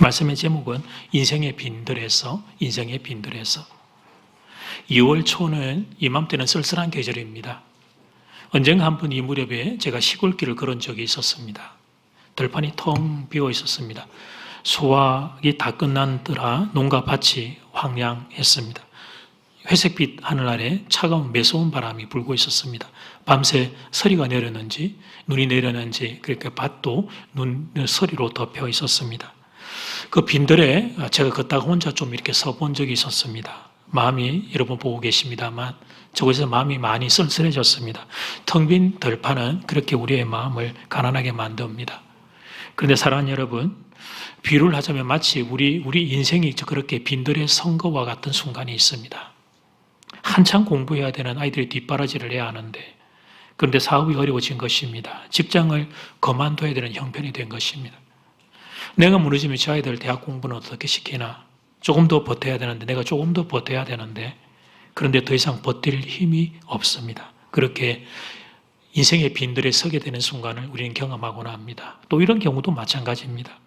말씀의 제목은 인생의 빈들에서 2월 초는 이맘때는 쓸쓸한 계절입니다. 언젠가 한 번 이 무렵에 제가 시골길을 걸은 적이 있었습니다. 들판이 텅 비어 있었습니다. 수확이 다 끝난더라 농가 밭이 황량했습니다. 회색빛 하늘 아래 차가운 매서운 바람이 불고 있었습니다. 밤새 서리가 내렸는지 눈이 내렸는지 그러니까 밭도 서리로 덮여 있었습니다. 그 빈들에 제가 걷다가 혼자 좀 이렇게 서본 적이 있었습니다. 마음이 여러분 보고 계십니다만 저곳에서 마음이 많이 쓸쓸해졌습니다. 텅 빈 들판은 그렇게 우리의 마음을 가난하게 만듭니다. 그런데 사랑하는 여러분, 비유를 하자면 마치 우리 인생이 그렇게 빈들의 선거와 같은 순간이 있습니다. 한창 공부해야 되는 아이들이 뒷바라지를 해야 하는데 그런데 사업이 어려워진 것입니다. 직장을 그만둬야 되는 형편이 된 것입니다. 내가 무너지면 저 아이들 대학 공부는 어떻게 시키나? 조금 더 버텨야 되는데 내가 조금 더 버텨야 되는데 그런데 더 이상 버틸 힘이 없습니다. 그렇게 인생의 빈들에 서게 되는 순간을 우리는 경험하곤 합니다. 또 이런 경우도 마찬가지입니다.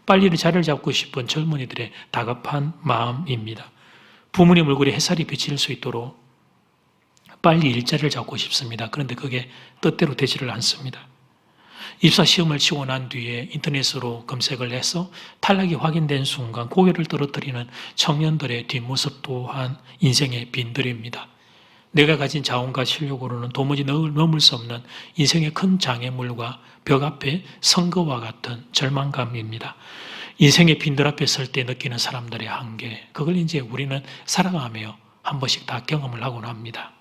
빨리 자리를 잡고 싶은 젊은이들의 다급한 마음입니다. 부모님 얼굴에 햇살이 비칠 수 있도록 빨리 일자리를 잡고 싶습니다. 그런데 그게 뜻대로 되지를 않습니다. 입사 시험을 치고 난 뒤에 인터넷으로 검색을 해서 탈락이 확인된 순간 고개를 떨어뜨리는 청년들의 뒷모습 또한 인생의 빈들입니다. 내가 가진 자원과 실력으로는 도무지 넘을 수 없는 인생의 큰 장애물과 벽 앞에 선거와 같은 절망감입니다. 인생의 빈들 앞에 설 때 느끼는 사람들의 한계, 그걸 이제 우리는 살아가며 한 번씩 다 경험을 하곤 합니다.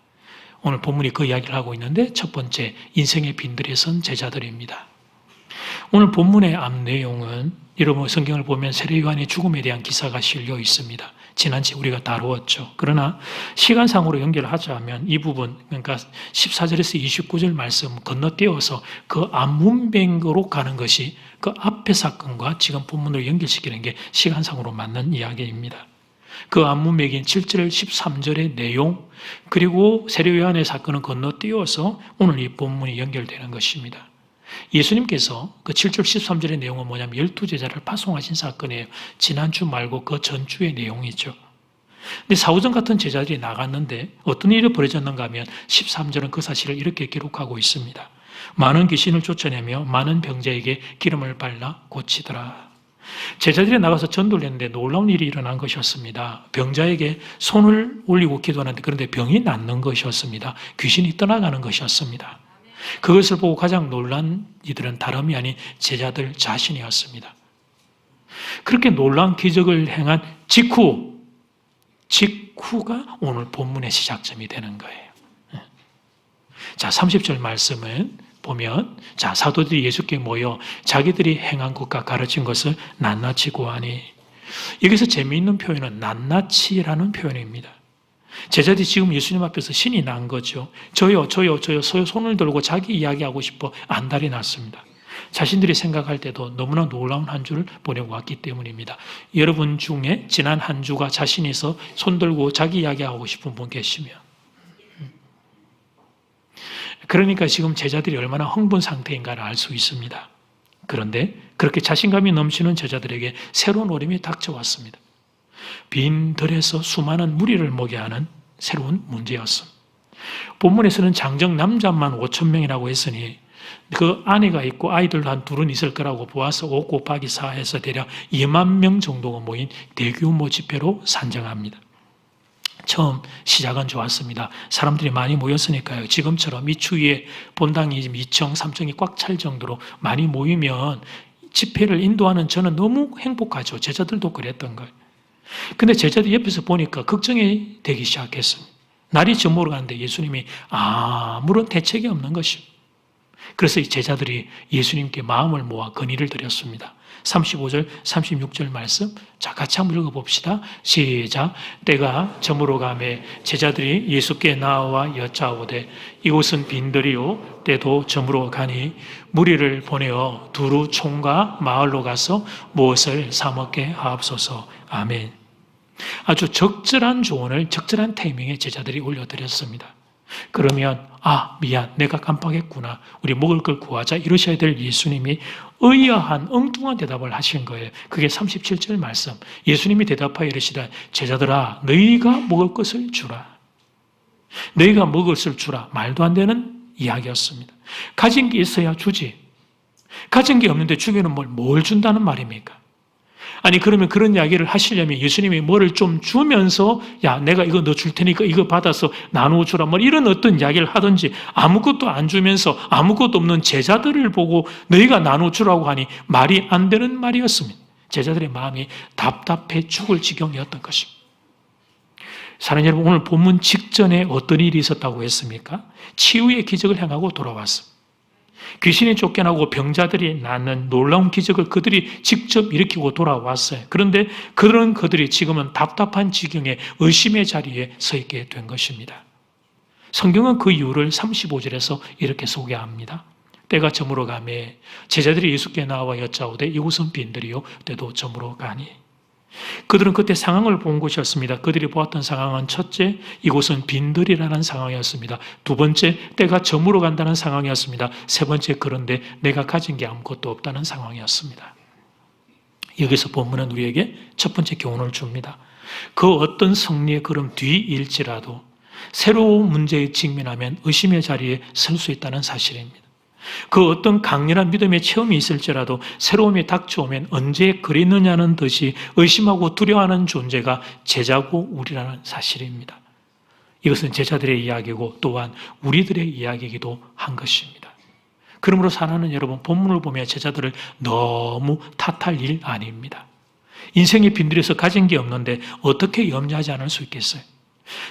오늘 본문이 그 이야기를 하고 있는데 첫 번째, 인생의 빈들에 선 제자들입니다. 오늘 본문의 앞 내용은 여러분 성경을 보면 세례 요한의 죽음에 대한 기사가 실려 있습니다. 지난주에 우리가 다루었죠. 그러나 시간상으로 연결하자면 이 부분, 그러니까 14절에서 29절 말씀 건너뛰어서 그 앞문맥으로 가는 것이 그 앞의 사건과 지금 본문을 연결시키는 게 시간상으로 맞는 이야기입니다. 그 앞문맥인 7절, 13절의 내용, 그리고 세례 요한의 사건은 건너뛰어서 오늘 이 본문이 연결되는 것입니다. 예수님께서 그 7절 13절의 내용은 뭐냐면 12제자를 파송하신 사건이에요. 지난주 말고 그 전주의 내용이죠. 근데 사후전 같은 제자들이 나갔는데 어떤 일이 벌어졌는가 하면 13절은 그 사실을 이렇게 기록하고 있습니다. 많은 귀신을 쫓아내며 많은 병자에게 기름을 발라 고치더라. 제자들이 나가서 전도를 했는데 놀라운 일이 일어난 것이었습니다. 병자에게 손을 올리고 기도하는데 그런데 병이 낫는 것이었습니다. 귀신이 떠나가는 것이었습니다. 그것을 보고 가장 놀란 이들은 다름이 아닌 제자들 자신이었습니다. 그렇게 놀라운 기적을 행한 직후가 오늘 본문의 시작점이 되는 거예요. 자, 30절 말씀은 보면 자, 사도들이 예수께 모여 자기들이 행한 것과 가르친 것을 낱낱이 고하니, 여기서 재미있는 표현은 낱낱이라는 표현입니다. 제자들이 지금 예수님 앞에서 신이 난 거죠. 저요 손을 들고 자기 이야기하고 싶어 안달이 났습니다. 자신들이 생각할 때도 너무나 놀라운 한 주를 보내고 왔기 때문입니다. 여러분 중에 지난 한 주가 자신이 있어 손 들고 자기 이야기하고 싶은 분 계시면, 그러니까 지금 제자들이 얼마나 흥분 상태인가를 알 수 있습니다. 그런데 그렇게 자신감이 넘치는 제자들에게 새로운 어려움이 닥쳐왔습니다. 빈들에서 수많은 무리를 먹게 하는 새로운 문제였습니다. 본문에서는 장정 남자만 5,000명이라고 했으니 그 아내가 있고 아이들 한 둘은 있을 거라고 보아서 5 곱하기 4 해서 대략 2만 명 정도가 모인 대규모 집회로 산정합니다. 처음 시작은 좋았습니다. 사람들이 많이 모였으니까요. 지금처럼 이 추위에 본당이 2층, 3층이 꽉 찰 정도로 많이 모이면 집회를 인도하는 저는 너무 행복하죠. 제자들도 그랬던 거예요. 근데 제자들 옆에서 보니까 걱정이 되기 시작했습니다. 날이 저물어 가는데 예수님이 아무런 대책이 없는 것입니다. 그래서 이 제자들이 예수님께 마음을 모아 건의를 드렸습니다. 35절, 36절 말씀, 자, 같이 한번 읽어봅시다. 시작. 때가 저물어 가매 제자들이 예수께 나와 여짜오되 이곳은 빈들이요 때도 저물어 가니 무리를 보내어 두루 총과 마을로 가서 무엇을 사 먹게 하옵소서. 아멘. 아주 적절한 조언을 적절한 타이밍에 제자들이 올려드렸습니다. 그러면 미안, 내가 깜빡했구나. 우리 먹을 걸 구하자. 이러셔야 될 예수님이 의아한 엉뚱한 대답을 하신 거예요. 그게 37절 말씀. 예수님이 대답하여 이르시되 제자들아 너희가 먹을 것을 주라. 너희가 먹을 것을 주라. 말도 안 되는 이야기였습니다. 가진 게 있어야 주지. 가진 게 없는데 주기는 뭘 준다는 말입니까? 아니 그러면 그런 이야기를 하시려면 예수님이 뭐를 좀 주면서 야 내가 이거 너 줄 테니까 이거 받아서 나누어 주라 이런 어떤 이야기를 하든지 아무것도 안 주면서 아무것도 없는 제자들을 보고 너희가 나누어 주라고 하니 말이 안 되는 말이었습니다. 제자들의 마음이 답답해 죽을 지경이었던 것입니다. 사랑하는 여러분, 오늘 본문 직전에 어떤 일이 있었다고 했습니까? 치유의 기적을 행하고 돌아왔습니다. 귀신이 쫓겨나고 병자들이 낫는 놀라운 기적을 그들이 직접 일으키고 돌아왔어요. 그런데 그들이 지금은 답답한 지경에 의심의 자리에 서 있게 된 것입니다. 성경은 그 이유를 35절에서 이렇게 소개합니다. 때가 저물어 가매 제자들이 예수께 나와 여짜오되 이곳은 빈들이요 때도 저물어 가니. 그들은 그때 상황을 본 것이었습니다. 그들이 보았던 상황은 첫째, 이곳은 빈들이라는 상황이었습니다. 두 번째, 때가 저물어 간다는 상황이었습니다. 세 번째, 그런데 내가 가진 게 아무것도 없다는 상황이었습니다. 여기서 본문은 우리에게 첫 번째 교훈을 줍니다. 그 어떤 승리의 걸음 뒤일지라도 새로운 문제에 직면하면 의심의 자리에 설 수 있다는 사실입니다. 그 어떤 강렬한 믿음의 체험이 있을지라도 새로움이 닥쳐오면 언제 그랬느냐는 듯이 의심하고 두려워하는 존재가 제자고 우리라는 사실입니다. 이것은 제자들의 이야기고 또한 우리들의 이야기이기도 한 것입니다. 그러므로 사랑하는 여러분, 본문을 보며 제자들을 너무 탓할 일 아닙니다. 인생의 빈들에서 가진 게 없는데 어떻게 염려하지 않을 수 있겠어요?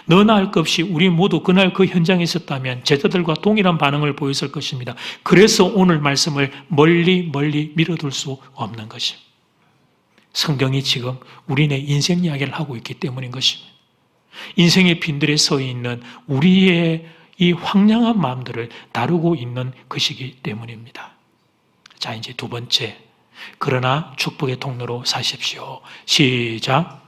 너나 할 것 없이 우리 모두 그날 그 현장에 있었다면 제자들과 동일한 반응을 보였을 것입니다. 그래서 오늘 말씀을 멀리 미뤄둘 수 없는 것입니다. 성경이 지금 우리네 인생 이야기를 하고 있기 때문인 것입니다. 인생의 빈들에 서 있는 우리의 이 황량한 마음들을 다루고 있는 것이기 때문입니다. 자, 이제 두 번째, 그러나 축복의 통로로 사십시오. 시작.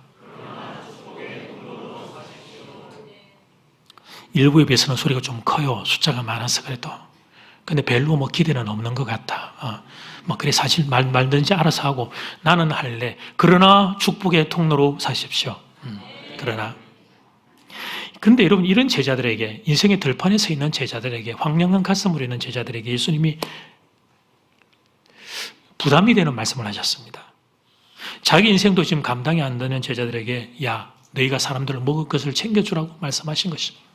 일부에 비해서는 소리가 좀 커요. 숫자가 많아서 그래도. 근데 별로 기대는 없는 것 같아. 그래, 사실 말든지 알아서 하고 나는 할래. 그러나 축복의 통로로 사십시오. 그러나. 근데 여러분, 이런 제자들에게, 인생의 들판에 서 있는 제자들에게, 황량한 가슴으로 있는 제자들에게 예수님이 부담이 되는 말씀을 하셨습니다. 자기 인생도 지금 감당이 안 되는 제자들에게 야, 너희가 사람들을 먹을 것을 챙겨주라고 말씀하신 것입니다.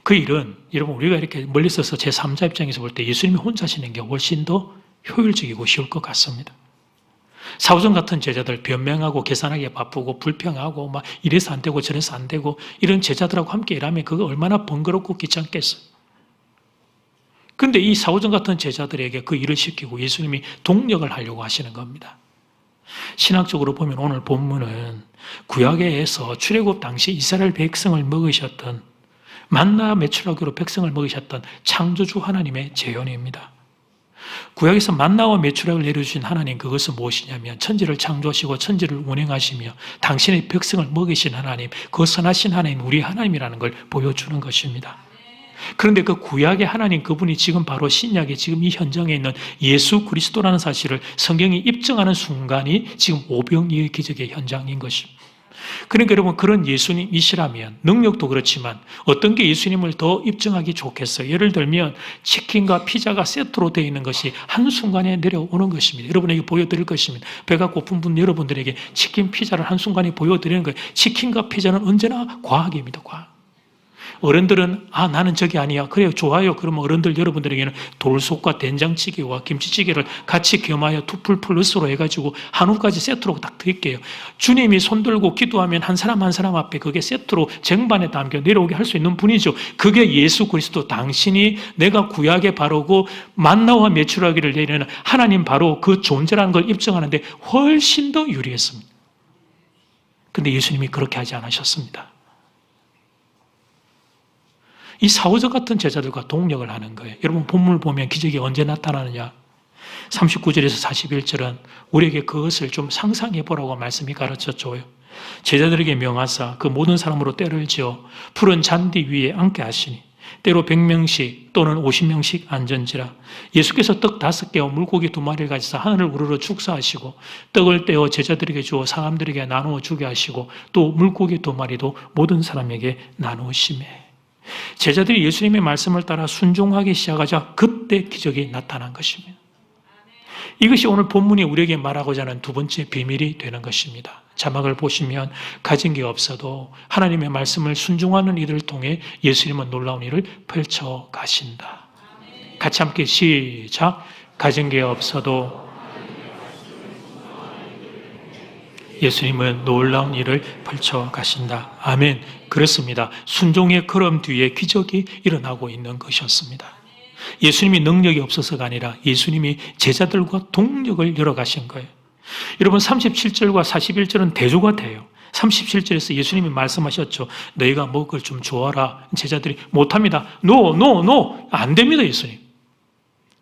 그 일은 여러분 우리가 이렇게 멀리 서서 제3자 입장에서 볼 때 예수님이 혼자 하시는 게 훨씬 더 효율적이고 쉬울 것 같습니다. 사오정 같은 제자들 변명하고 계산하기 바쁘고 불평하고 이래서 안 되고 저래서 안 되고 이런 제자들하고 함께 일하면 그거 얼마나 번거롭고 귀찮겠어요. 그런데 이 사오정 같은 제자들에게 그 일을 시키고 예수님이 동력을 하려고 하시는 겁니다. 신학적으로 보면 오늘 본문은 구약에서 출애굽 당시 이스라엘 백성을 먹으셨던 만나 메추라기로 백성을 먹이셨던 창조주 하나님의 재현입니다. 구약에서 만나와 메추라기를 내려주신 하나님, 그것은 무엇이냐면 천지를 창조하시고 천지를 운행하시며 당신의 백성을 먹이신 하나님, 그 선하신 하나님, 우리 하나님이라는 걸 보여주는 것입니다. 그런데 그 구약의 하나님, 그분이 지금 바로 신약의 지금 이 현장에 있는 예수 그리스도라는 사실을 성경이 입증하는 순간이 지금 오병이의 기적의 현장인 것입니다. 그러니까 여러분, 그런 예수님이시라면 능력도 그렇지만 어떤 게 예수님을 더 입증하기 좋겠어요? 예를 들면 치킨과 피자가 세트로 되어 있는 것이 한순간에 내려오는 것입니다. 여러분에게 보여드릴 것입니다. 배가 고픈 분 여러분들에게 치킨, 피자를 한순간에 보여드리는 거예요. 치킨과 피자는 언제나 과학입니다. 과학. 어른들은 나는 저게 아니야. 그래요, 좋아요. 그러면 어른들 여러분들에게는 돌솥과 된장찌개와 김치찌개를 같이 겸하여 2풀 플러스로 해가지고 한우까지 세트로 딱 드릴게요. 주님이 손들고 기도하면 한 사람 한 사람 앞에 그게 세트로 쟁반에 담겨 내려오게 할 수 있는 분이죠. 그게 예수 그리스도, 당신이 내가 구약에 바르고 만나와 메추라기를 내리는 하나님 바로 그 존재라는 걸 입증하는데 훨씬 더 유리했습니다. 그런데 예수님이 그렇게 하지 않으셨습니다. 이 사오적 같은 제자들과 동력을 하는 거예요. 여러분 본문을 보면 기적이 언제 나타나느냐? 39절에서 41절은 우리에게 그것을 좀 상상해 보라고 말씀이 가르쳐줘요. 제자들에게 명하사 그 모든 사람으로 떼를 지어 푸른 잔디 위에 앉게 하시니 때로 100명씩 또는 50명씩 앉은지라. 예수께서 떡 5개와 물고기 2마리를 가지사 하늘을 우러러 축사하시고 떡을 떼어 제자들에게 주어 사람들에게 나누어 주게 하시고 또 물고기 2마리도 모든 사람에게 나누시매. 제자들이 예수님의 말씀을 따라 순종하기 시작하자 그때 기적이 나타난 것입니다. 이것이 오늘 본문이 우리에게 말하고자 하는 두 번째 비밀이 되는 것입니다. 자막을 보시면 가진 게 없어도 하나님의 말씀을 순종하는 이들을 통해 예수님은 놀라운 일을 펼쳐 가신다. 같이 함께 시작. 가진 게 없어도 예수님은 놀라운 일을 펼쳐 가신다. 아멘. 그렇습니다. 순종의 걸음 뒤에 기적이 일어나고 있는 것이었습니다. 예수님이 능력이 없어서가 아니라 예수님이 제자들과 동력을 열어가신 거예요. 여러분 37절과 41절은 대조가 돼요. 37절에서 예수님이 말씀하셨죠. 너희가 먹을 걸 좀 주어라. 제자들이 못합니다. No. 안 됩니다, 예수님.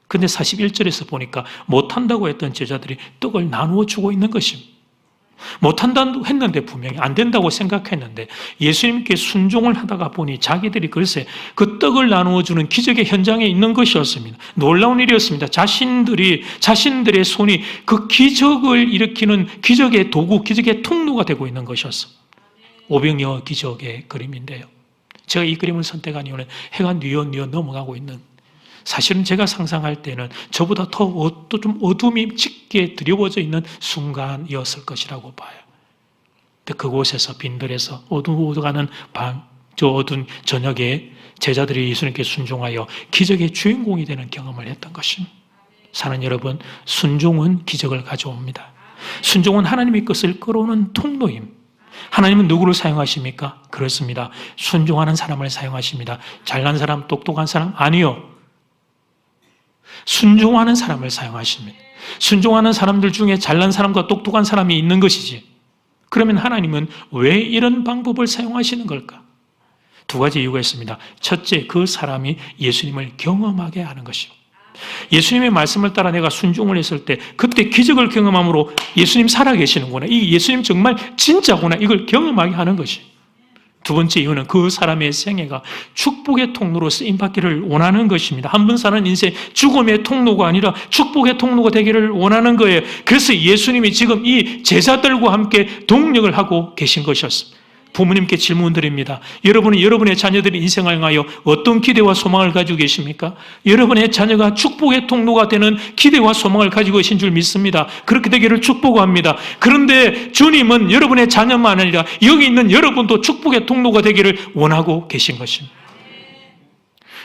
근데 41절에서 보니까 못한다고 했던 제자들이 떡을 나누어 주고 있는 것입니다. 못한다고 했는데 분명히 안 된다고 생각했는데 예수님께 순종을 하다가 보니 자기들이 글쎄 그 떡을 나누어 주는 기적의 현장에 있는 것이었습니다. 놀라운 일이었습니다. 자신들의 손이 그 기적을 일으키는 기적의 도구, 기적의 통로가 되고 있는 것이었습니다. 오병이어 기적의 그림인데요. 제가 이 그림을 선택한 이유는 해가 뉘엿뉘엿 넘어가고 있는, 사실은 제가 상상할 때는 저보다 더 좀 어둠이 짙게 드리워져 있는 순간이었을 것이라고 봐요. 근데 그곳에서 빈들에서 어두워가는 저 어두운 저녁에 제자들이 예수님께 순종하여 기적의 주인공이 되는 경험을 했던 것입니다. 사는 여러분, 순종은 기적을 가져옵니다. 순종은 하나님의 것을 끌어오는 통로임. 하나님은 누구를 사용하십니까? 그렇습니다. 순종하는 사람을 사용하십니다. 잘난 사람, 똑똑한 사람? 아니요. 순종하는 사람을 사용하십니다. 순종하는 사람들 중에 잘난 사람과 똑똑한 사람이 있는 것이지. 그러면 하나님은 왜 이런 방법을 사용하시는 걸까? 두 가지 이유가 있습니다. 첫째, 그 사람이 예수님을 경험하게 하는 것이요. 예수님의 말씀을 따라 내가 순종을 했을 때 그때 기적을 경험함으로 예수님 살아계시는구나, 이 예수님 정말 진짜구나, 이걸 경험하게 하는 것이. 두 번째 이유는 그 사람의 생애가 축복의 통로로 쓰임받기를 원하는 것입니다. 한 번 사는 인생 죽음의 통로가 아니라 축복의 통로가 되기를 원하는 거예요. 그래서 예수님이 지금 이 제자들과 함께 동력을 하고 계신 것이었습니다. 부모님께 질문 드립니다. 여러분은 여러분의 자녀들의 인생을 향하여 어떤 기대와 소망을 가지고 계십니까? 여러분의 자녀가 축복의 통로가 되는 기대와 소망을 가지고 계신 줄 믿습니다. 그렇게 되기를 축복합니다. 그런데 주님은 여러분의 자녀만 아니라 여기 있는 여러분도 축복의 통로가 되기를 원하고 계신 것입니다.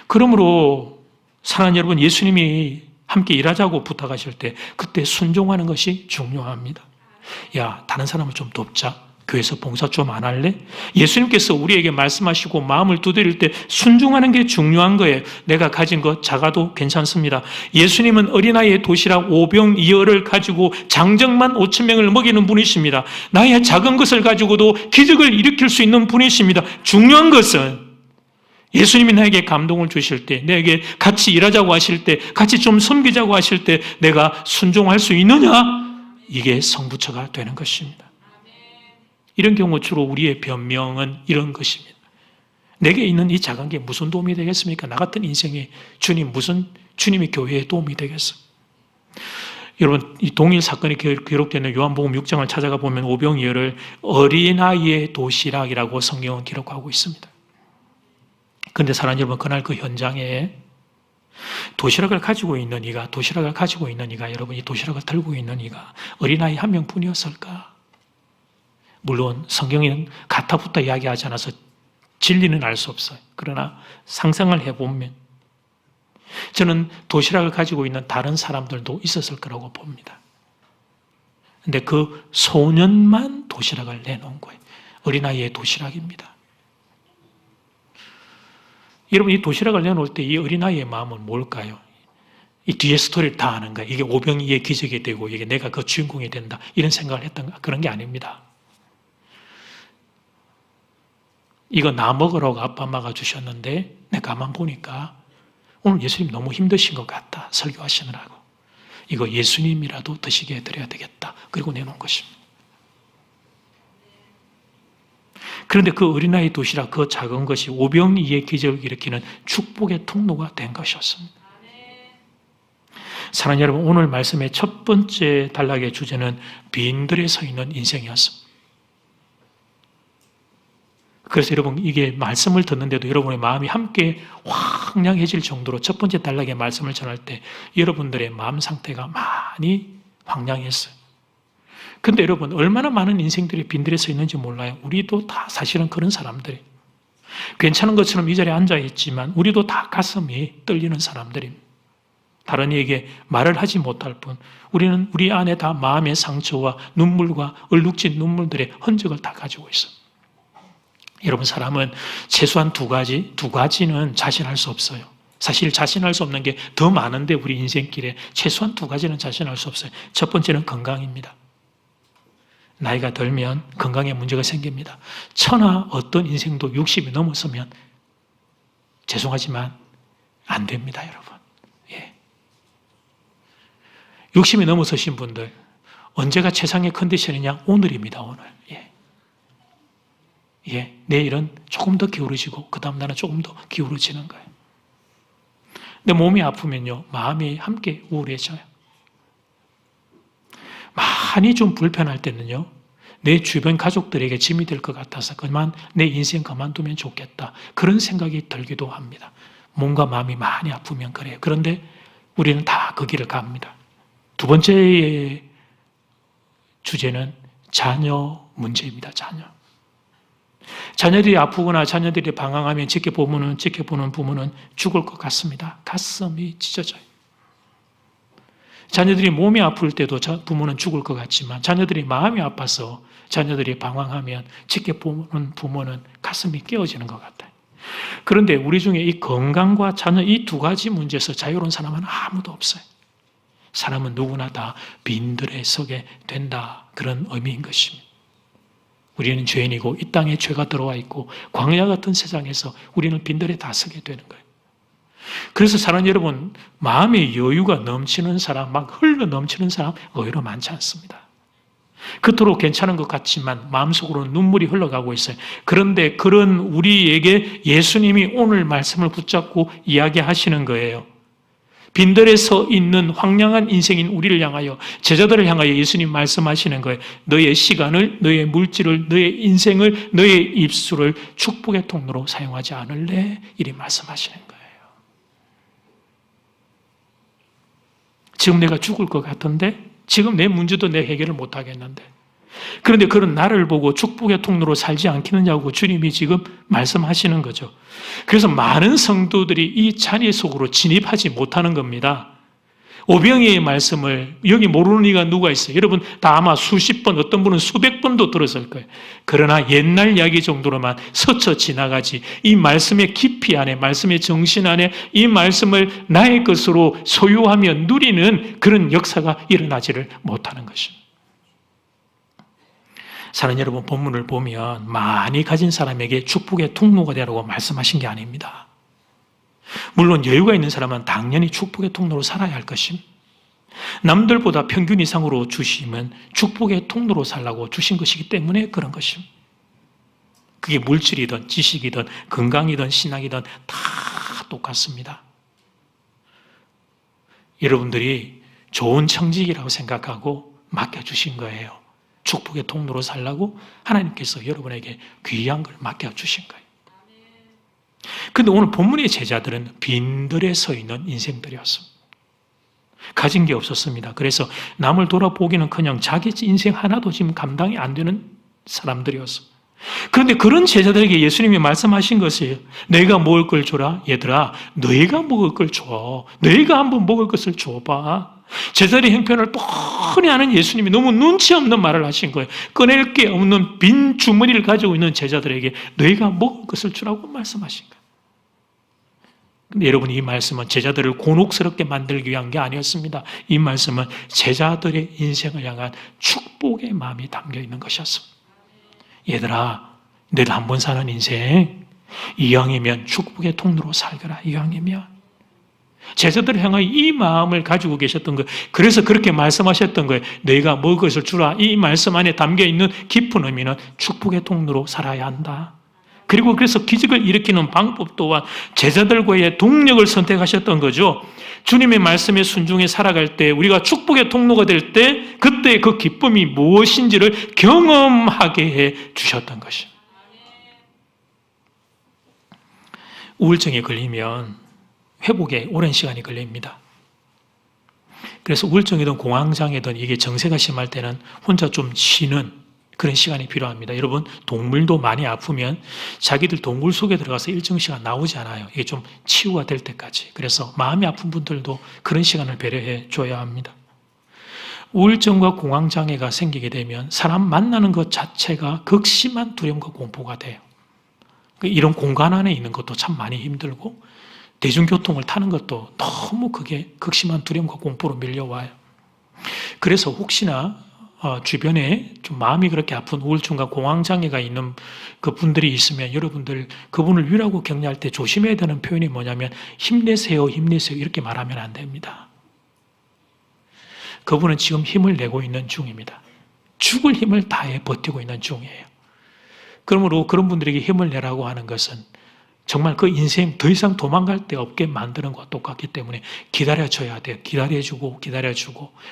그러므로 사랑하는 여러분, 예수님이 함께 일하자고 부탁하실 때 그때 순종하는 것이 중요합니다. 야, 다른 사람을 좀 돕자. 교회에서 봉사 좀 안 할래? 예수님께서 우리에게 말씀하시고 마음을 두드릴 때 순종하는 게 중요한 거예요. 내가 가진 것 작아도 괜찮습니다. 예수님은 어린아이의 도시락 5병2어를 가지고 장정만 5,000명을 먹이는 분이십니다. 나의 작은 것을 가지고도 기적을 일으킬 수 있는 분이십니다. 중요한 것은 예수님이 나에게 감동을 주실 때, 내게 같이 일하자고 하실 때, 같이 좀 섬기자고 하실 때 내가 순종할 수 있느냐? 이게 성부처가 되는 것입니다. 이런 경우 주로 우리의 변명은 이런 것입니다. 내게 있는 이 작은 게 무슨 도움이 되겠습니까? 나 같은 인생에 주님이 교회에 도움이 되겠어? 여러분, 이 동일 사건이 기록되는 요한복음 6장을 찾아가 보면 오병이어를 어린아이의 도시락이라고 성경은 기록하고 있습니다. 그런데 사랑하는 여러분, 그날 그 현장에 도시락을 가지고 있는 이가, 여러분 이 도시락을 들고 있는 이가 어린아이 한 명뿐이었을까? 물론 성경에는 가타부타 이야기하지 않아서 진리는 알 수 없어요. 그러나 상상을 해보면 저는 도시락을 가지고 있는 다른 사람들도 있었을 거라고 봅니다. 그런데 그 소년만 도시락을 내놓은 거예요. 어린아이의 도시락입니다. 여러분, 이 도시락을 내놓을 때 이 어린아이의 마음은 뭘까요? 이 뒤에 스토리를 다 아는 거예요. 이게 오병이의 기적이 되고 이게 내가 그 주인공이 된다, 이런 생각을 했던 그런 게 아닙니다. 이거 나 먹으라고 아빠 엄마가 주셨는데 내가 가만 보니까 오늘 예수님 너무 힘드신 것 같다, 설교하시느라고. 이거 예수님이라도 드시게 해드려야 되겠다. 그리고 내놓은 것입니다. 그런데 그 어린아이 도시락 그 작은 것이 오병이의 기적을 일으키는 축복의 통로가 된 것이었습니다. 사랑하는 여러분, 오늘 말씀의 첫 번째 단락의 주제는 빈들에 서 있는 인생이었습니다. 그래서 여러분, 이게 말씀을 듣는데도 여러분의 마음이 함께 황량해질 정도로 첫 번째 단락의 말씀을 전할 때 여러분들의 마음 상태가 많이 황량했어요. 근데 여러분, 얼마나 많은 인생들이 빈들에 서 있는지 몰라요. 우리도 다 사실은 그런 사람들이 괜찮은 것처럼 이 자리에 앉아있지만 우리도 다 가슴이 떨리는 사람들입니다. 다른 이에게 말을 하지 못할 뿐 우리는 우리 안에 다 마음의 상처와 눈물과 얼룩진 눈물들의 흔적을 다 가지고 있어요. 여러분, 사람은 최소한 두 가지는 자신할 수 없어요. 사실 자신할 수 없는 게 더 많은데 우리 인생길에 최소한 두 가지는 자신할 수 없어요. 첫 번째는 건강입니다. 나이가 들면 건강에 문제가 생깁니다. 천하 어떤 인생도 60이 넘었으면 죄송하지만 안 됩니다, 여러분. 예. 60이 넘어서신 분들 언제가 최상의 컨디션이냐? 오늘입니다, 오늘. 예. 내일은 조금 더 기울어지고 그 다음 날은 조금 더 기울어지는 거예요. 근데 몸이 아프면요, 마음이 함께 우울해져요. 많이 좀 불편할 때는요, 내 주변 가족들에게 짐이 될 것 같아서 그만 내 인생 그만두면 좋겠다, 그런 생각이 들기도 합니다. 몸과 마음이 많이 아프면 그래요. 그런데 우리는 다 그 길을 갑니다. 두 번째의 주제는 자녀 문제입니다. 자녀들이 아프거나 자녀들이 방황하면 지켜보는 부모는 죽을 것 같습니다. 가슴이 찢어져요. 자녀들이 몸이 아플 때도 부모는 죽을 것 같지만 자녀들이 마음이 아파서 자녀들이 방황하면 지켜보는 부모는 가슴이 깨어지는 것 같아요. 그런데 우리 중에 이 건강과 자녀 이 두 가지 문제에서 자유로운 사람은 아무도 없어요. 사람은 누구나 다 빈들에 서게 된다, 그런 의미인 것입니다. 우리는 죄인이고 이 땅에 죄가 들어와 있고 광야 같은 세상에서 우리는 빈들에 다 서게 되는 거예요. 그래서 사랑하는 여러분, 마음의 여유가 넘치는 사람, 막 흘러 넘치는 사람 의외로 많지 않습니다. 그토록 괜찮은 것 같지만 마음속으로는 눈물이 흘러가고 있어요. 그런데 그런 우리에게 예수님이 오늘 말씀을 붙잡고 이야기하시는 거예요. 빈들에 서 있는 황량한 인생인 우리를 향하여, 제자들을 향하여 예수님 말씀하시는 거예요. 너의 시간을, 너의 물질을, 너의 인생을, 너의 입술을 축복의 통로로 사용하지 않을래? 이리 말씀하시는 거예요. 지금 내가 죽을 것 같은데, 지금 내 문제도 내 해결을 못 하겠는데, 그런데 그런 나를 보고 축복의 통로로 살지 않겠느냐고 주님이 지금 말씀하시는 거죠. 그래서 많은 성도들이 이 자리 속으로 진입하지 못하는 겁니다. 오병이의 말씀을 여기 모르는 이가 누가 있어요? 여러분 다 아마 수십 번, 어떤 분은 수백 번도 들었을 거예요. 그러나 옛날 이야기 정도로만 스쳐 지나가지, 이 말씀의 깊이 안에, 말씀의 정신 안에 이 말씀을 나의 것으로 소유하며 누리는 그런 역사가 일어나지를 못하는 것입니다. 사랑하는 여러분, 본문을 보면 많이 가진 사람에게 축복의 통로가 되라고 말씀하신 게 아닙니다. 물론 여유가 있는 사람은 당연히 축복의 통로로 살아야 할 것입니다. 남들보다 평균 이상으로 주시면 축복의 통로로 살라고 주신 것이기 때문에 그런 것입니다. 그게 물질이든 지식이든 건강이든 신앙이든 다 똑같습니다. 여러분들이 좋은 청직이라고 생각하고 맡겨주신 거예요. 축복의 통로로 살라고 하나님께서 여러분에게 귀한 걸 맡겨주신 거예요. 그런데 오늘 본문의 제자들은 빈들에 서 있는 인생들이었습니다. 가진 게 없었습니다. 그래서 남을 돌아보기는커녕 자기 인생 하나도 지금 감당이 안 되는 사람들이었습니다. 그런데 그런 제자들에게 예수님이 말씀하신 것이에요. 너희가 먹을 걸 줘라. 얘들아, 너희가 먹을 걸 줘. 너희가 한번 먹을 것을 줘봐. 제자들의 형편을 뻔히 아는 예수님이 너무 눈치 없는 말을 하신 거예요. 꺼낼 게 없는 빈 주머니를 가지고 있는 제자들에게 너희가 먹을 것을 주라고 말씀하신 거예요. 근데 여러분, 이 말씀은 제자들을 곤혹스럽게 만들기 위한 게 아니었습니다. 이 말씀은 제자들의 인생을 향한 축복의 마음이 담겨 있는 것이었습니다. 얘들아, 너희들 한 번 사는 인생 이왕이면 축복의 통로로 살거라. 이왕이면 제자들을 향하여 이 마음을 가지고 계셨던 거예요. 그래서 그렇게 말씀하셨던 거예요. 너희가 먹을 것을 주라. 이 말씀 안에 담겨있는 깊은 의미는 축복의 통로로 살아야 한다. 그리고 그래서 기적을 일으키는 방법 또한 제자들과의 동력을 선택하셨던 거죠. 주님의 말씀에 순종해 살아갈 때 우리가 축복의 통로가 될 때 그때 그 기쁨이 무엇인지를 경험하게 해 주셨던 것입니다. 우울증에 걸리면 회복에 오랜 시간이 걸립니다. 그래서 우울증이든 공황장애든 이게 정세가 심할 때는 혼자 좀 쉬는 그런 시간이 필요합니다. 여러분, 동물도 많이 아프면 자기들 동굴 속에 들어가서 일정 시간 나오지 않아요. 이게 좀 치유가 될 때까지. 그래서 마음이 아픈 분들도 그런 시간을 배려해 줘야 합니다. 우울증과 공황장애가 생기게 되면 사람 만나는 것 자체가 극심한 두려움과 공포가 돼요. 이런 공간 안에 있는 것도 참 많이 힘들고 대중교통을 타는 것도 너무 그게 극심한 두려움과 공포로 밀려와요. 그래서 혹시나 주변에 좀 마음이 그렇게 아픈 우울증과 공황장애가 있는 그 분들이 있으면 여러분들 그분을 위로하고 격려할 때 조심해야 되는 표현이 뭐냐면 힘내세요, 힘내세요 이렇게 말하면 안 됩니다. 그분은 지금 힘을 내고 있는 중입니다. 죽을 힘을 다해 버티고 있는 중이에요. 그러므로 그런 분들에게 힘을 내라고 하는 것은 정말 그 인생 더 이상 도망갈 데 없게 만드는 것과 똑같기 때문에 기다려줘야 돼요. 기다려주고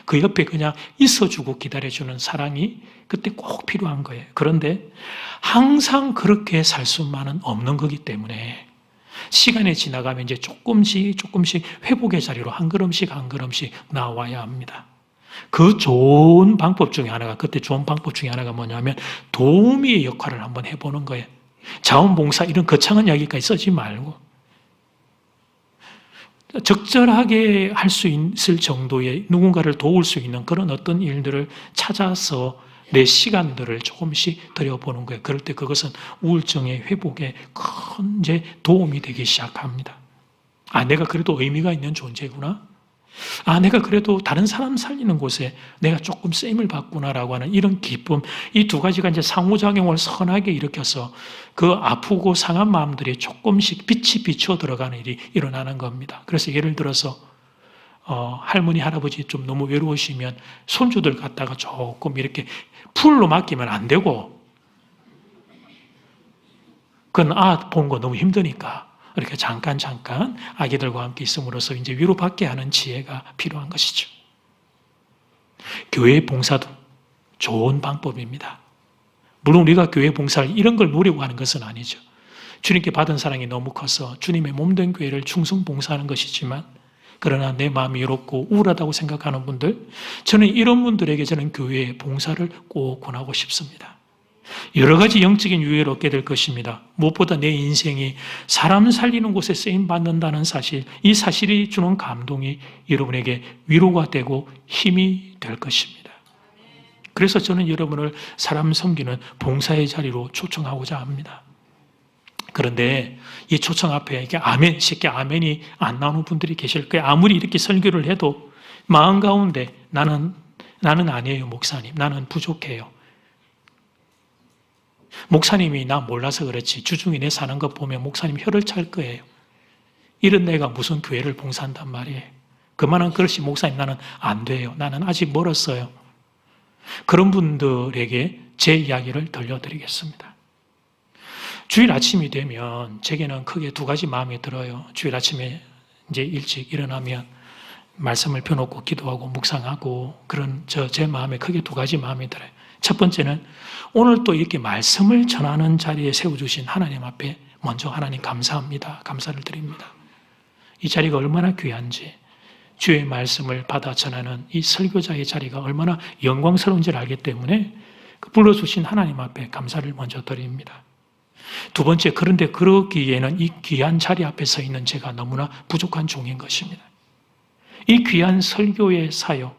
그 옆에 그냥 있어주고 기다려주는 사랑이 그때 꼭 필요한 거예요. 그런데 항상 그렇게 살 수만은 없는 거기 때문에 시간이 지나가면 이제 조금씩 회복의 자리로 한 걸음씩 나와야 합니다. 그 좋은 방법 중에 하나가 뭐냐면 도우미의 역할을 한번 해보는 거예요. 자원봉사 이런 거창한 이야기까지 쓰지 말고 적절하게 할 수 있을 정도의 누군가를 도울 수 있는 그런 어떤 일들을 찾아서 내 시간들을 조금씩 들여보는 거예요. 그럴 때 그것은 우울증의 회복에 큰 이제 도움이 되기 시작합니다. 내가 그래도 의미가 있는 존재구나. 내가 그래도 다른 사람 살리는 곳에 내가 조금 쓰임을 받구나라고 하는 이런 기쁨, 이 두 가지가 이제 상호작용을 선하게 일으켜서 그 아프고 상한 마음들이 조금씩 빛이 비쳐 들어가는 일이 일어나는 겁니다. 그래서 예를 들어서 할머니, 할아버지 좀 너무 외로우시면 손주들 갖다가 조금 이렇게 풀로 맡기면 안 되고 그건 보는 거 너무 힘드니까 이렇게 잠깐 아기들과 함께 있음으로써 이제 위로받게 하는 지혜가 필요한 것이죠. 교회 봉사도 좋은 방법입니다. 물론 우리가 교회 봉사를 이런 걸 노리고 하는 것은 아니죠. 주님께 받은 사랑이 너무 커서 주님의 몸된 교회를 충성 봉사하는 것이지만 그러나 내 마음이 외롭고 우울하다고 생각하는 분들, 저는 이런 분들에게 저는 교회의 봉사를 꼭 권하고 싶습니다. 여러 가지 영적인 유익을 얻게 될 것입니다. 무엇보다 내 인생이 사람 살리는 곳에 쓰임받는다는 사실, 이 사실이 주는 감동이 여러분에게 위로가 되고 힘이 될 것입니다. 그래서 저는 여러분을 사람 섬기는 봉사의 자리로 초청하고자 합니다. 그런데 이 초청 앞에 이게 쉽게 아멘이 안 나오는 분들이 계실 거예요. 아무리 이렇게 설교를 해도 마음 가운데 나는 아니에요, 목사님. 나는 부족해요. 목사님이 나 몰라서 그렇지 주중에 내 사는 것 보면 목사님 혀를 찰 거예요. 이런 내가 무슨 교회를 봉사한단 말이에요. 그만한 그릇이 목사님 나는 안 돼요. 나는 아직 멀었어요. 그런 분들에게 제 이야기를 들려드리겠습니다. 주일 아침이 되면 제게는 크게 두 가지 마음이 들어요. 주일 아침에 이제 일찍 일어나면 말씀을 펴놓고 기도하고 묵상하고 그런 제 마음에 크게 두 가지 마음이 들어요. 첫 번째는 오늘 또 이렇게 말씀을 전하는 자리에 세워주신 하나님 앞에 먼저 하나님 감사합니다. 감사를 드립니다. 이 자리가 얼마나 귀한지, 주의 말씀을 받아 전하는 이 설교자의 자리가 얼마나 영광스러운지를 알기 때문에 불러주신 하나님 앞에 감사를 먼저 드립니다. 두 번째, 그런데 그러기에는 이 귀한 자리 앞에 서 있는 제가 너무나 부족한 종인 것입니다. 이 귀한 설교의 사역,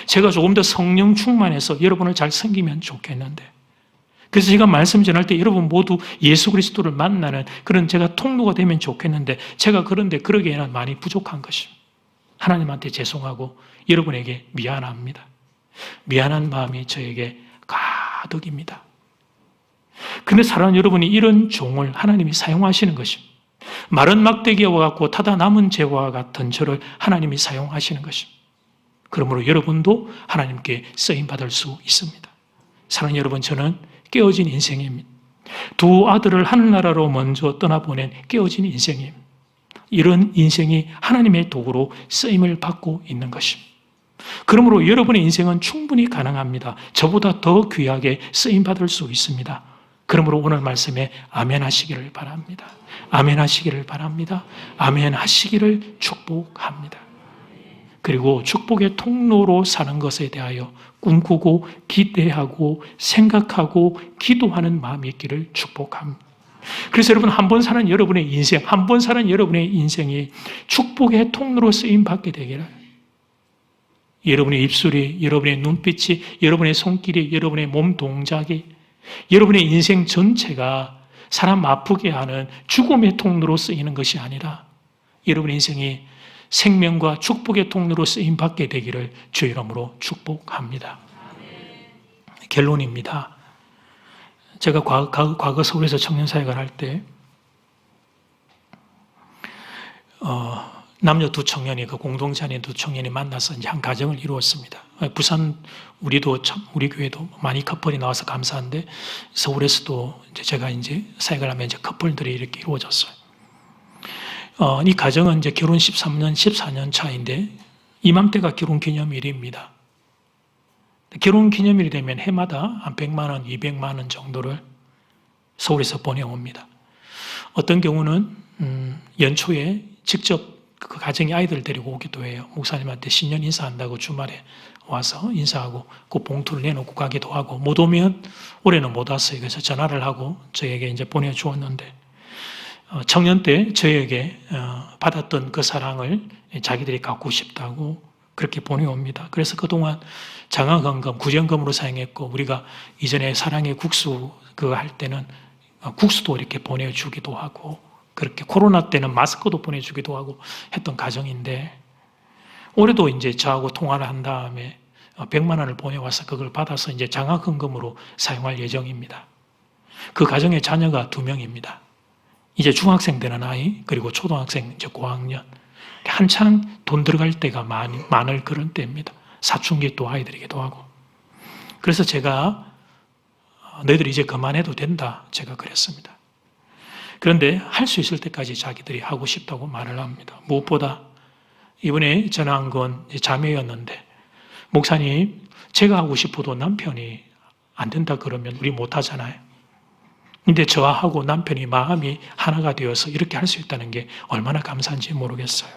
제가 조금 더 성령 충만해서 여러분을 잘 섬기면 좋겠는데, 그래서 제가 말씀 전할 때 여러분 모두 예수 그리스도를 만나는 그런 제가 통로가 되면 좋겠는데, 제가 그런데 그러기에는 많이 부족한 것입니다. 하나님한테 죄송하고 여러분에게 미안합니다. 미안한 마음이 저에게 가득입니다. 그런데 사랑하는 여러분이 이런 종을 하나님이 사용하시는 것입니다. 마른 막대기와 같고 타다 남은 재와 같은 저를 하나님이 사용하시는 것입니다. 그러므로 여러분도 하나님께 쓰임받을 수 있습니다. 사랑하는 여러분, 저는 깨어진 인생입니다. 두 아들을 하늘나라로 먼저 떠나보낸 깨어진 인생입니다. 이런 인생이 하나님의 도구로 쓰임을 받고 있는 것입니다. 그러므로 여러분의 인생은 충분히 가능합니다. 저보다 더 귀하게 쓰임받을 수 있습니다. 그러므로 오늘 말씀에 아멘 하시기를 바랍니다. 아멘 하시기를 바랍니다. 아멘 하시기를 축복합니다. 그리고 축복의 통로로 사는 것에 대하여 꿈꾸고 기대하고 생각하고 기도하는 마음이 있기를 축복합니다. 그래서 여러분, 한 번 사는 여러분의 인생, 한 번 사는 여러분의 인생이 축복의 통로로 쓰임받게 되기를, 여러분의 입술이, 여러분의 눈빛이, 여러분의 손길이, 여러분의 몸 동작이, 여러분의 인생 전체가 사람 아프게 하는 죽음의 통로로 쓰이는 것이 아니라 여러분의 인생이 생명과 축복의 통로로 쓰임받게 되기를 주의 이름으로 축복합니다. 결론입니다. 제가 과거 서울에서 청년사역을 할 때 남녀 두 청년이, 그 공동체 안에 두 청년이 만나서 이제 한 가정을 이루었습니다. 부산 우리 교회도 많이 커플이 나와서 감사한데, 서울에서도 이제 제가 이제 사역을 하면 이제 커플들이 이렇게 이루어졌어요. 이 가정은 이제 결혼 13년, 14년 차인데 이맘때가 결혼 기념일입니다. 결혼 기념일이 되면 해마다 한 100만 원, 200만 원 정도를 서울에서 보내옵니다. 어떤 경우는 연초에 직접 그 가정의 아이들 데리고 오기도 해요. 목사님한테 신년 인사한다고 주말에 와서 인사하고 그 봉투를 내놓고 가기도 하고, 못 오면 올해는 못 왔어요. 그래서 전화를 하고 저에게 이제 보내주었는데, 청년 때 저에게 받았던 그 사랑을 자기들이 갖고 싶다고 그렇게 보내옵니다. 그래서 그동안 장학금금, 구정금으로 사용했고, 우리가 이전에 사랑의 국수 그거 할 때는 국수도 이렇게 보내주기도 하고, 그렇게 코로나 때는 마스크도 보내주기도 하고 했던 가정인데, 올해도 이제 저하고 통화를 한 다음에 100만 원을 보내와서 그걸 받아서 이제 장학금금으로 사용할 예정입니다. 그 가정의 자녀가 2명입니다. 이제 중학생 되는 아이, 그리고 초등학생 이제 고학년. 한창 돈 들어갈 때가 많을 그런 때입니다. 사춘기 또 아이들이기도 하고. 그래서 제가 너희들 이제 그만해도 된다, 제가 그랬습니다. 그런데 할 수 있을 때까지 자기들이 하고 싶다고 말을 합니다. 무엇보다 이번에 전화한 건 자매였는데, 목사님, 제가 하고 싶어도 남편이 안 된다 그러면 우리 못 하잖아요. 근데 저하고 남편이 마음이 하나가 되어서 이렇게 할 수 있다는 게 얼마나 감사한지 모르겠어요.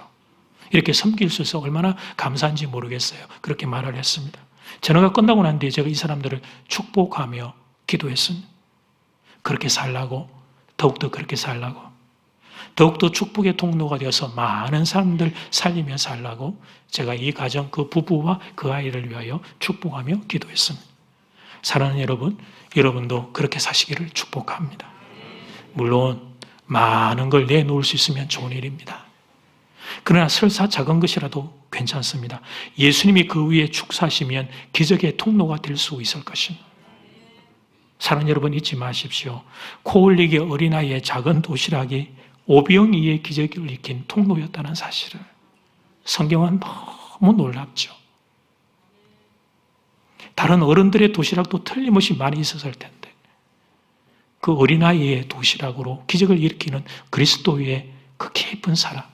이렇게 섬길 수 있어서 얼마나 감사한지 모르겠어요. 그렇게 말을 했습니다. 전화가 끝나고 난 뒤에 제가 이 사람들을 축복하며 기도했습니다. 그렇게 살라고, 더욱더 그렇게 살라고, 더욱더 축복의 통로가 되어서 많은 사람들 살리며 살라고 제가 이 가정, 그 부부와 그 아이를 위하여 축복하며 기도했습니다. 사랑하는 여러분, 여러분도 그렇게 사시기를 축복합니다. 물론 많은 걸 내놓을 수 있으면 좋은 일입니다. 그러나 설사 작은 것이라도 괜찮습니다. 예수님이 그 위에 축사하시면 기적의 통로가 될 수 있을 것입니다. 사랑하는 여러분, 잊지 마십시오. 코올리기 어린아이의 작은 도시락이 오병이의 기적을 일으킨 통로였다는 사실을. 성경은 너무 놀랍죠. 다른 어른들의 도시락도 틀림없이 많이 있었을 텐데, 그 어린아이의 도시락으로 기적을 일으키는 그리스도의 그 깊은 사랑.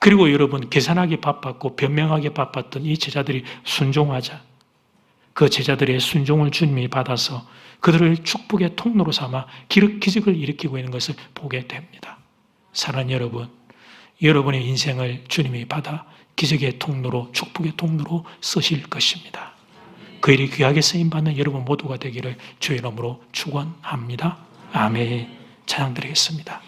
그리고 여러분, 계산하기 바빴고 변명하기 바빴던 이 제자들이 순종하자, 그 제자들의 순종을 주님이 받아서 그들을 축복의 통로로 삼아 기적을 일으키고 있는 것을 보게 됩니다. 사랑하는 여러분, 여러분의 인생을 주님이 받아 기적의 통로로, 축복의 통로로 쓰실 것입니다. 그 일이 귀하게 쓰임받는 여러분 모두가 되기를 주의 이름으로 축원합니다. 아멘. 찬양 드리겠습니다.